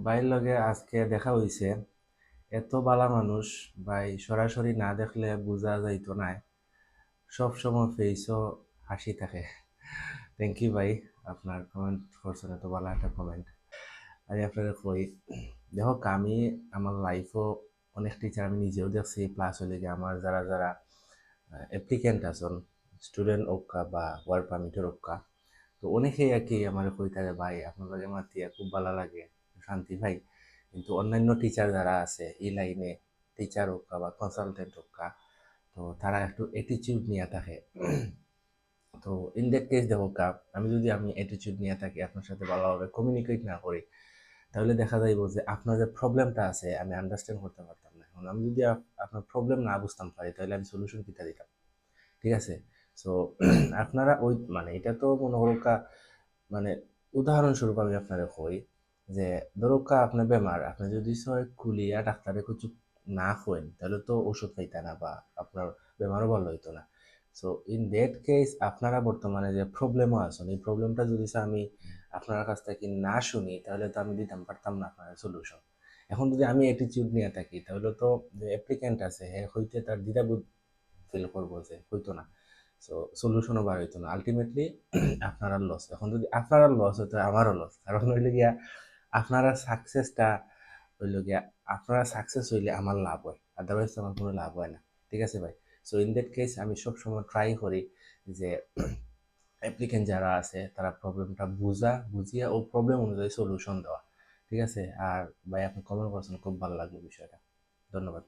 ভাইয়ের লগে আজকে দেখা হইছে। এত বালা মানুষ ভাই, সরাসরি না দেখলে বোঝা যাইতো না। সব সময় ফেসও হাসি থাকে। থ্যাংক ইউ ভাই, আপনার কমেন্ট করছেন, এত ভালো একটা কমেন্ট। আমি আপনাকে কই, দেখো আমি আমার লাইফও অনেক টিচার আমি নিজেও দেখছি, প্লাস হলে গিয়ে আমার যারা যারা অ্যাপ্লিকেন্ট আছেন, স্টুডেন্ট ওকা বা ওয়ার্ক পারমিটের ওকা, তো অনেকেই আর কি আমার কই থাকে, ভাই আপনার লগে মাতিয়া খুব ভালো লাগে, শান্তি ভাই। কিন্তু অন্যান্য টিচার যারা আছে এই লাইনে, টিচার হোক বা কনসালটেন্ট হোক, তো তারা একটু অ্যাটিচিউড নিয়ে থাকে। তো ইন দ্যাট কেস দেখো আমি অ্যাটিচিউড নিয়ে থাকি, আপনার সাথে ভালোভাবে কমিউনিকেট না করি, তাহলে দেখা যাইব যে আপনার যে প্রবলেমটা আছে আমি আন্ডারস্ট্যান্ড করতে পারতাম না। এখন আমি যদি আপনার প্রবলেম না বুঝতাম পারি, তাহলে আমি সলিউশন কিতা দিতাম? ঠিক আছে। সো আপনারা ওই মানে এটা তো মনে করো মানে উদাহরণস্বরূপ আমি আপনারে কই যে ধরো আপনার বেমার, আপনি যদি সয় খুলিয়া ডাক্তারে কিছু না কইন, তাহলে তো ওষুধ খাইতে না বা আপনার বেমারও ভালো হইতো না। সো ইন দ্যাট কেস আপনারা বর্তমানে যে প্রবলেমও আছেন, এই প্রবলেমটা যদি আমি আপনার কাছ থেকে না শুনি, তাহলে তো আমি দিতাম পারতাম না আপনার সলিউশন। এখন যদি আমি অ্যাটিটিউড নিয়ে থাকি, তাহলে তো যে অ্যাপ্লিক্যান্ট আছে হ্যাঁ হইতে তার দ্বিধাবোধ ফিল করবো যে হইতো না। সো সলিউশনও বার হইতো না আলটিমেটলি। আপনারা লস। এখন যদি আপনারা লস হতো, আমারও লস। কারণ হইলে গিয়া আপনারা সাকসেসটা হইল গিয়া, আপনারা সাকসেস হইলে আমার লাভ হয়, আদারওয়াইজ আমার কোনো লাভ হয় না। ঠিক আছে ভাই। সো ইন দ্যাট কেস আমি সবসময় ট্রাই করি যে অ্যাপ্লিকেন্ট যারা আছে তারা প্রবলেমটা বুঝিয়া ও প্রবলেম অনুযায়ী সলিউশন দেওয়া। ঠিক আছে। আর ভাই আপনি কমেন্ট করছেন, খুব ভালো লাগলো বিষয়টা। ধন্যবাদ।